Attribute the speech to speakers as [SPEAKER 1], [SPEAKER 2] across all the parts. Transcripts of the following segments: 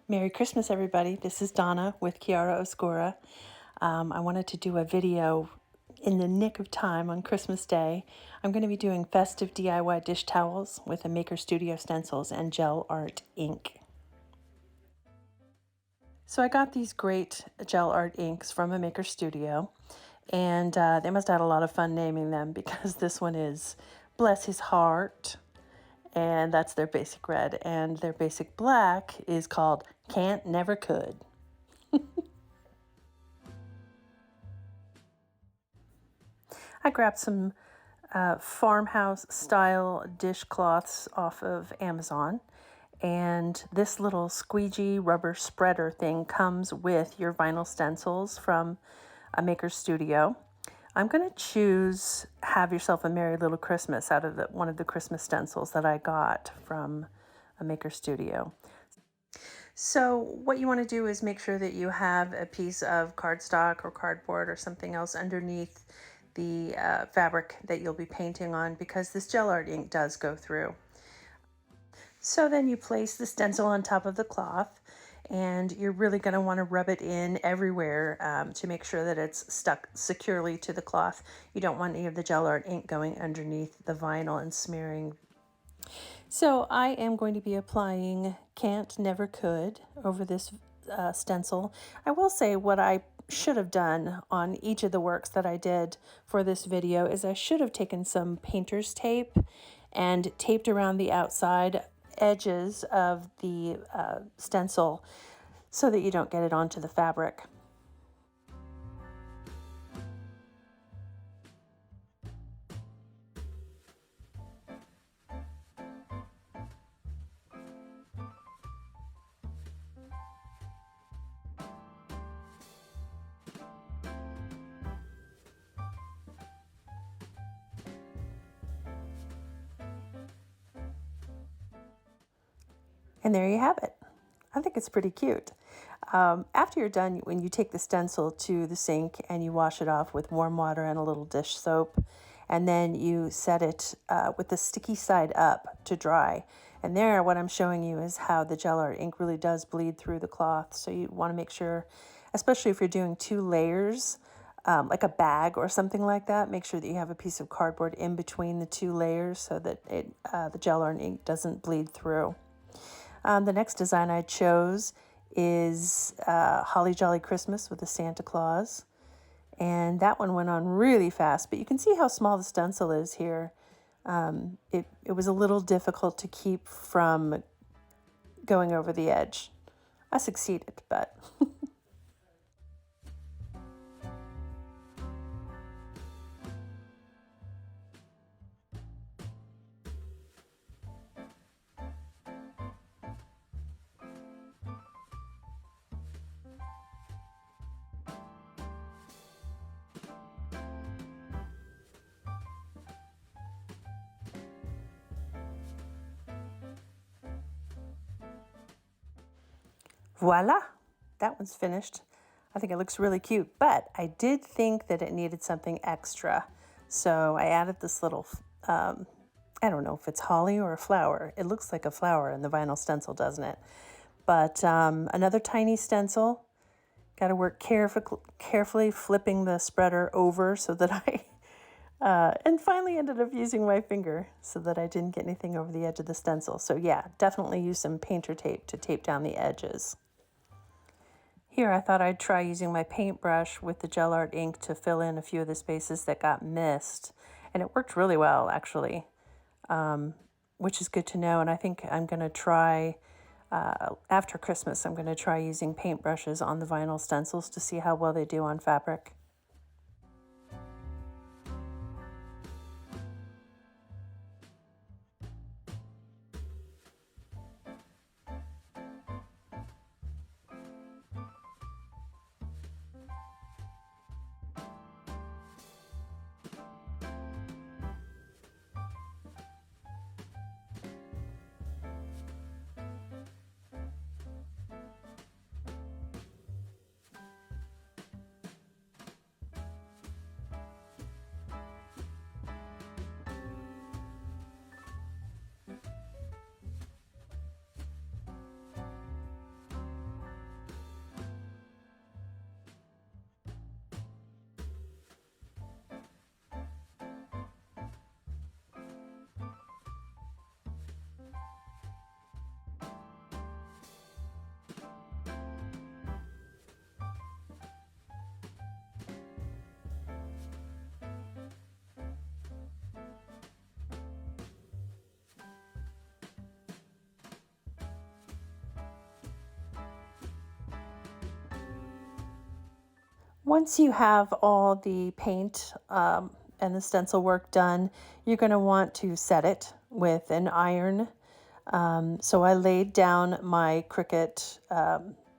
[SPEAKER 1] Merry Christmas, everybody. This is Donna with Chiara Oscura. I wanted to do a video in the nick of time on Christmas Day. I'm going to be doing festive DIY dish towels with a Maker Studio stencils and gel art ink. So I got these great gel art inks from a Maker Studio, and they must have had a lot of fun naming them because this one is Bless His Heart, and that's their basic red, and their basic black is called Can't Never Could. I grabbed some farmhouse style dishcloths off of Amazon, and this little squeegee rubber spreader thing comes with your vinyl stencils from a Maker Studio. I'm going to choose Have Yourself a Merry Little Christmas out of one of the Christmas stencils that I got from a Maker Studio. So what you want to do is make sure that you have a piece of cardstock or cardboard or something else underneath the fabric that you'll be painting on, because this gel art ink does go through. So then you place the stencil on top of the cloth, and you're really going to want to rub it in everywhere to make sure that it's stuck securely to the cloth. You don't want any of the gel art ink going underneath the vinyl and smearing. So I am going to be applying Can't Never Could over this stencil. I will say what I should have done on each of the works that I did for this video is I should have taken some painter's tape and taped around the outside edges of the stencil so that you don't get it onto the fabric. And there you have it. I think it's pretty cute. After you're done, when you take the stencil to the sink and you wash it off with warm water and a little dish soap, and then you set it with the sticky side up to dry. And there, what I'm showing you is how the gel art ink really does bleed through the cloth. So you want to make sure, especially if you're doing 2 layers, like a bag or something like that, make sure that you have a piece of cardboard in between the 2 layers so that the gel art ink doesn't bleed through. The next design I chose is Holly Jolly Christmas with a Santa Claus. And that one went on really fast, but you can see how small the stencil is here. It was a little difficult to keep from going over the edge. I succeeded, but... Voila! That one's finished. I think it looks really cute, but I did think that it needed something extra. So I added this little, I don't know if it's holly or a flower. It looks like a flower in the vinyl stencil, doesn't it? But another tiny stencil. Got to work carefully flipping the spreader over so that and finally ended up using my finger so that I didn't get anything over the edge of the stencil. So yeah, definitely use some painter tape to tape down the edges. Here I thought I'd try using my paintbrush with the gel art ink to fill in a few of the spaces that got missed. And it worked really well, actually, which is good to know. And I think I'm going to try, after Christmas, I'm going to try using paintbrushes on the vinyl stencils to see how well they do on fabric. Once you have all the paint and the stencil work done, you're going to want to set it with an iron. So I laid down my Cricut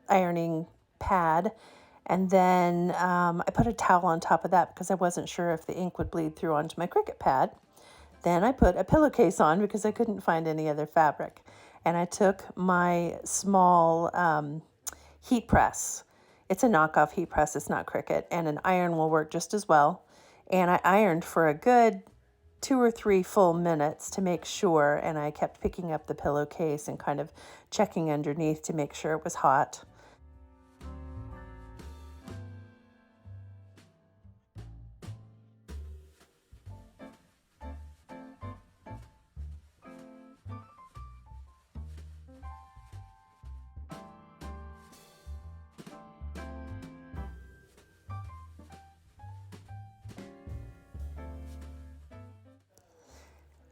[SPEAKER 1] ironing pad, and then I put a towel on top of that because I wasn't sure if the ink would bleed through onto my Cricut pad. Then I put a pillowcase on because I couldn't find any other fabric. And I took my small heat press. It's a knockoff heat press, it's not Cricut, and an iron will work just as well. And I ironed for a good 2 or 3 full minutes to make sure, and I kept picking up the pillowcase and kind of checking underneath to make sure it was hot.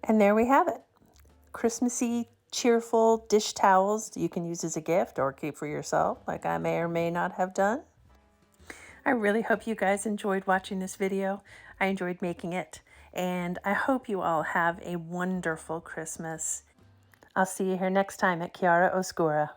[SPEAKER 1] And there we have it. Christmassy, cheerful dish towels you can use as a gift or keep for yourself, like I may or may not have done. I really hope you guys enjoyed watching this video. I enjoyed making it, and I hope you all have a wonderful Christmas. I'll see you here next time at Chiara Oscura.